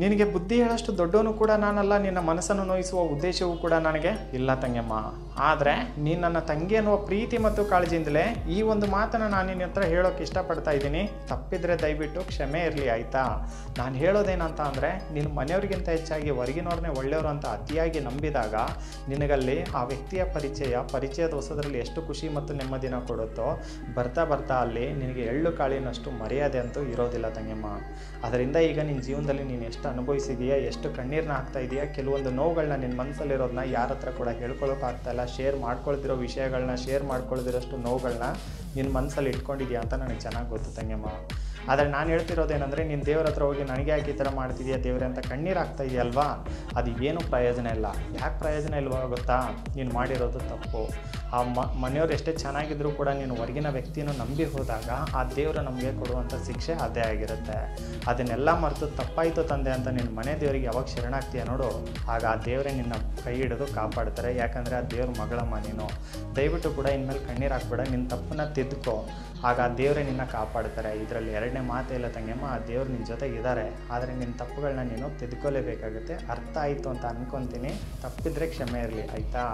ನಿನಗೆ ಬುದ್ಧಿ ಹೇಳೋಷ್ಟು ದೊಡ್ಡವನು ಕೂಡ ನಾನಲ್ಲ, ನಿನ್ನ ಮನಸ್ಸನ್ನು ನೋಯಿಸುವ ಉದ್ದೇಶವೂ ಕೂಡ ನನಗೆ ಇಲ್ಲ ತಂಗಿಯಮ್ಮ. ಆದರೆ ನೀನು ನನ್ನ ತಂಗಿ ಅನ್ನುವ ಪ್ರೀತಿ ಮತ್ತು ಕಾಳಜಿಯಿಂದಲೇ ಈ ಒಂದು ಮಾತನ್ನು ನಾನು ನಿನ್ನ ಹತ್ರ ಹೇಳೋಕ್ಕೆ ಇಷ್ಟಪಡ್ತಾ ಇದ್ದೀನಿ. ತಪ್ಪಿದರೆ ದಯವಿಟ್ಟು ಕ್ಷಮೆ ಇರಲಿ, ಆಯಿತಾ? ನಾನು ಹೇಳೋದೇನಂತ ಅಂದರೆ, ನಿನ್ನ ಮನೆಯವ್ರಿಗಿಂತ ಹೆಚ್ಚಾಗಿ ಹೊರಗಿನವ್ರನ್ನೇ ಒಳ್ಳೆಯವರು ಅಂತ ಅತಿಯಾಗಿ ನಂಬಿದಾಗ ನಿನಗಲ್ಲಿ ಆ ವ್ಯಕ್ತಿಯ ಪರಿಚಯದ ಹೊಸದರಲ್ಲಿ ಎಷ್ಟು ಖುಷಿ ಮತ್ತು ನೆಮ್ಮದಿನ ಕೊಡುತ್ತೋ, ಬರ್ತಾ ಬರ್ತಾ ಅಲ್ಲಿ ನಿನಗೆ ಎಳ್ಳು ಕಾಳಿನಷ್ಟು ಮರ್ಯಾದೆ ಅಂತೂ ಇರೋದಿಲ್ಲ ತಂಗಿಯಮ್ಮ. ಅದರಿಂದ ಈಗ ನಿನ್ನ ಜೀವನದಲ್ಲಿ ನೀನು ಎಷ್ಟು ಅನುಭವಿಸಿದೆಯಾ, ಎಷ್ಟು ಕಣ್ಣೀರನ್ನ ಹಾಕ್ತಾ ಇದೆಯಾ, ಕೆಲವೊಂದು ನೋವುಗಳನ್ನ ನಿನ್ನ ಮನಸ್ಸಲ್ಲಿರೋದನ್ನ ಯಾರ ಹತ್ರ ಕೂಡ ಹೇಳ್ಕೊಳ್ಳೋಕ್ಕಾಗ್ತಾಯಿಲ್ಲ, ಶೇರ್ ಮಾಡ್ಕೊಳ್ದಿರೋ ವಿಷಯಗಳನ್ನ ಶೇರ್ ಮಾಡ್ಕೊಳ್ದಿರೋಷ್ಟು ನೋವುಗಳನ್ನ ನಿನ್ನ ಮನಸ್ಸಲ್ಲಿ ಇಟ್ಕೊಂಡಿದ್ಯಾ ಅಂತ ನನಗೆ ಚೆನ್ನಾಗಿ ಗೊತ್ತು ತಂಗಿಯಮ್ಮ. ಆದರೆ ನಾನು ಹೇಳ್ತಿರೋದೇನೆಂದರೆ, ನೀನು ದೇವ್ರ ಹತ್ರ ಹೋಗಿ ನನಗೆ ಯಾಕೆ ಈ ಥರ ಮಾಡ್ತಿದ್ಯಾ ದೇವ್ರೆ ಅಂತ ಕಣ್ಣೀರು ಹಾಕ್ತಾ ಇದೆಯಲ್ವಾ, ಅದು ಏನೂ ಪ್ರಯೋಜನ ಇಲ್ಲ. ಯಾಕೆ ಪ್ರಯೋಜನ ಇಲ್ವಾ ಗೊತ್ತಾ? ನೀನು ಮಾಡಿರೋದು ತಪ್ಪು. ಆ ಮನೆಯವ್ರು ಎಷ್ಟೇ ಚೆನ್ನಾಗಿದ್ರೂ ಕೂಡ ನೀನು ಹೊರಗಿನ ವ್ಯಕ್ತಿಯನ್ನು ನಂಬಿ ಹೋದಾಗ ಆ ದೇವರು ನಮಗೆ ಕೊಡುವಂಥ ಶಿಕ್ಷೆ ಅದೇ ಆಗಿರುತ್ತೆ. ಅದನ್ನೆಲ್ಲ ಮರೆತು ತಪ್ಪಾಯಿತು ತಂದೆ ಅಂತ ನಿನ್ನ ಮನೆ ದೇವರಿಗೆ ಯಾವಾಗ ಶರಣಾಗ್ತೀಯ ನೋಡು, ಆಗ ಆ ದೇವರೇ ನಿನ್ನ ಕೈ ಹಿಡಿದು ಕಾಪಾಡ್ತಾರೆ. ಯಾಕಂದರೆ ಆ ದೇವ್ರ ಮಗಳಮ್ಮ ನೀನು. ದಯವಿಟ್ಟು ಕೂಡ ಇನ್ಮೇಲೆ ಕಣ್ಣೀರು ಹಾಕ್ಬೇಡ, ನಿನ್ನ ತಪ್ಪನ್ನ ತಿದ್ದುಕೋ, ಆಗ ಆ ದೇವರೇ ನಿನ್ನ ಕಾಪಾಡ್ತಾರೆ. ಇದರಲ್ಲಿ ಎರಡನೇ ಮಾತೇ ಇಲ್ಲ ತಂಗಿಯಮ್ಮ. ಆ ದೇವ್ರು ನಿನ್ನ ಜೊತೆಗಿದ್ದಾರೆ, ಆದರೆ ನಿನ್ನ ತಪ್ಪುಗಳನ್ನ ನೀನು ತಿದ್ದುಕೊಳ್ಳೇಬೇಕಾಗುತ್ತೆ. ಅರ್ಥ ಆಯಿತು ಅಂತ ಅಂದ್ಕೊತೀನಿ. ತಪ್ಪಿದ್ರೆ ಕ್ಷಮೆ ಇರಲಿ, ಆಯಿತಾ?